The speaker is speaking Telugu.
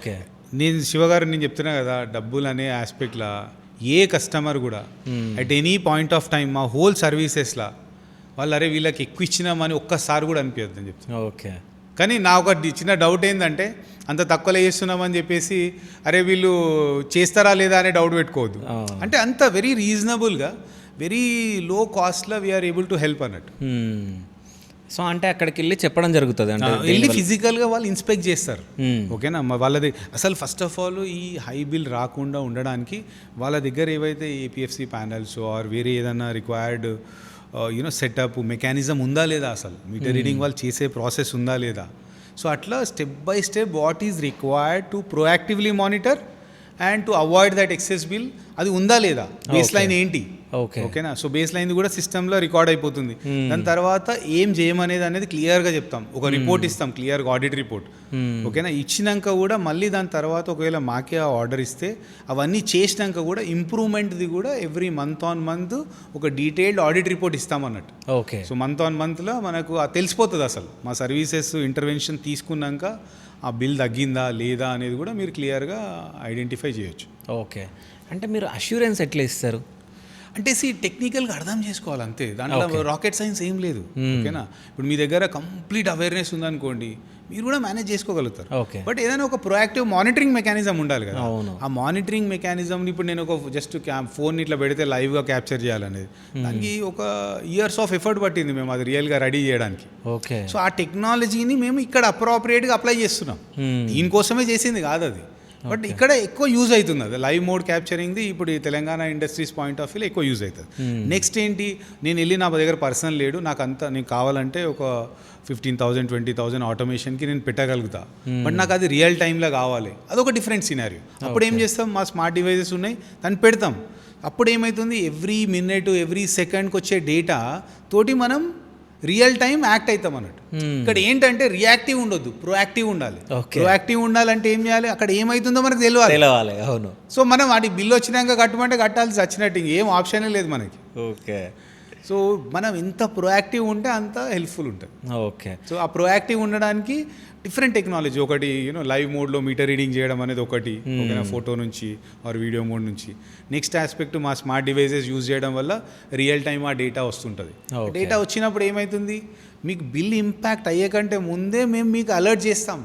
ఓకే. నేను చెప్తున్నా కదా, డబ్బులు అనే ఆస్పెక్ట్లా ఏ కస్టమర్ కూడా at any point of time మా హోల్ సర్వీసెస్లా వాళ్ళు అరే వీళ్ళకి ఎక్కువ ఇచ్చినామని ఒక్కసారి కూడా అనిపించదు అని చెప్తాను. ఓకే. కానీ నా ఒక చిన్న డౌట్ ఏంటంటే అంత తక్కువలో చేస్తున్నామని చెప్పేసి అరే వీళ్ళు చేస్తారా లేదా అనే డౌట్ పెట్టుకోవద్దు. అంటే అంత వెరీ రీజనబుల్గా వెరీ లో కాస్ట్లో వీఆర్ ఏబుల్ టు హెల్ప్ అన్నట్టు. సో అంటే అక్కడికి వెళ్ళి చెప్పడం జరుగుతుంది, అంటే వెళ్ళి ఫిజికల్గా వాళ్ళు ఇన్స్పెక్ట్ చేస్తారు. ఓకేనా, వాళ్ళది అసలు ఫస్ట్ ఆఫ్ ఆల్ ఈ హై బిల్ రాకుండా ఉండడానికి వాళ్ళ దగ్గర ఏవైతే ఏపీఎఫ్సి ప్యానల్స్ ఆర్ వేరే ఏదైనా రిక్వైర్డ్ సెటప్ మెకానిజం ఉందా లేదా, అసలు మీటర్ రీడింగ్ వాళ్ళు చేసే ప్రాసెస్ ఉందా లేదా. సో అట్లా step by step what is required to proactively monitor and to avoid that excess bill అది ఉందా లేదా, బేస్ లైన్ ఏంటి. ఓకేనా, సో బేస్ లైన్ కూడా సిస్టంలో రికార్డ్ అయిపోతుంది. దాని తర్వాత ఏం చేయమనేది అనేది క్లియర్గా చెప్తాం, ఒక రిపోర్ట్ ఇస్తాం, క్లియర్గా ఆడిట్ రిపోర్ట్. ఓకేనా, ఇచ్చినాక కూడా మళ్ళీ దాని తర్వాత ఒకవేళ మాకే ఆ ఆర్డర్ ఇస్తే అవన్నీ చేసినాక కూడా ఇంప్రూవ్మెంట్ది కూడా ఎవ్రీ మంత్ ఆన్ మంత్ ఒక డీటెయిల్డ్ ఆడిట్ రిపోర్ట్ ఇస్తామన్నట్టు. ఓకే, సో మంత్ ఆన్ మంత్లో మనకు తెలిసిపోతుంది అసలు మా సర్వీసెస్ ఇంటర్వెన్షన్ తీసుకున్నాక ఆ బిల్ తగ్గిందా లేదా అనేది కూడా మీరు క్లియర్గా ఐడెంటిఫై చేయొచ్చు. ఓకే, అంటే మీరు అష్యూరెన్స్ ఎట్లా ఇస్తారు? అంటే టెక్నికల్గా అర్థం చేసుకోవాలి అంతే, దాంట్లో రాకెట్ సైన్స్ ఏం లేదు. ఓకేనా, ఇప్పుడు మీ దగ్గర కంప్లీట్ అవేర్నెస్ ఉందనుకోండి మీరు కూడా మేనేజ్ చేసుకోగలుగుతారు. బట్ ఏదైనా ఒక ప్రొయాక్టివ్ మానిటరింగ్ మెకానిజం ఉండాలి కదా. ఆ మానిటరింగ్ మెకానిజం ఇప్పుడు నేను ఒక జస్ట్ ఫోన్ ఇట్లా పెడితే లైవ్గా క్యాప్చర్ చేయాలనేది దానికి ఒక ఇయర్స్ ఆఫ్ ఎఫర్ట్ పట్టింది మేము అది రియల్గా రెడీ చేయడానికి. ఓకే, సో ఆ టెక్నాలజీని మేము ఇక్కడ అప్రోప్రియేట్గా అప్లై చేస్తున్నాం, దీనికోసమే చేసింది కాదు అది. బట్ ఇక్కడ ఎక్కువ యూజ్ అవుతుంది అది లైవ్ మోడ్ క్యాప్చరింగ్ది ఇప్పుడు ఈ తెలంగాణ ఇండస్ట్రీస్ పాయింట్ ఆఫ్ వ్యూలో ఎక్కువ యూజ్ అవుతుంది. నెక్స్ట్ ఏంటి, నేను వెళ్ళి నా దగ్గర పర్సన్ లేడు, నాకు అంతా నేను కావాలంటే ఒక 15,000 20,000 ఆటోమేషన్కి నేను పెట్టగలుగుతా. బట్ నాకు అది రియల్ టైంలో కావాలి, అదొక డిఫరెంట్ సినారియో. అప్పుడు ఏం చేస్తాం, మా స్మార్ట్ డివైజెస్ ఉన్నాయి దాన్ని పెడతాం. అప్పుడు ఏమవుతుంది, ఎవ్రీ మినిట్ ఎవ్రీ సెకండ్కి వచ్చే డేటా తోటి మనం రియల్ టైం యాక్ట్ అవుతాం అన్నట్టు. ఇక్కడ ఏంటంటే రియాక్టివ్ ఉండొద్దు, ప్రొయాక్టివ్ ఉండాలి. ప్రొయాక్టివ్ ఉండాలంటే ఏం చేయాలి, అక్కడ ఏమవుతుందో మనకు తెలియాలి. అవును, సో మనం వాటి బిల్లు వచ్చినాక కట్టమంటే కట్టాల్సి వచ్చినట్టు ఏం ఆప్షనే లేదు మనకి. ఓకే, సో మనం ఎంత ప్రొయాక్టివ్ ఉంటే అంత హెల్ప్ఫుల్ ఉంటుంది. ఓకే, సో ఆ ప్రొయాక్టివ్ ఉండడానికి డిఫరెంట్ టెక్నాలజీ, ఒకటి లైవ్ మోడ్లో మీటర్ రీడింగ్ చేయడం అనేది ఒకటి, ఓకేనా, ఫోటో నుంచి ఆర్ వీడియో మోడ్ నుంచి. నెక్స్ట్ ఆస్పెక్ట్ మా స్మార్ట్ డివైజెస్ యూజ్ చేయడం వల్ల రియల్ టైమ్ ఆ డేటా వస్తుంటుంది. డేటా వచ్చినప్పుడు ఏమవుతుంది, మీకు బిల్ ఇంపాక్ట్ అయ్యే కంటే ముందే మేము మీకు అలర్ట్ చేస్తాం.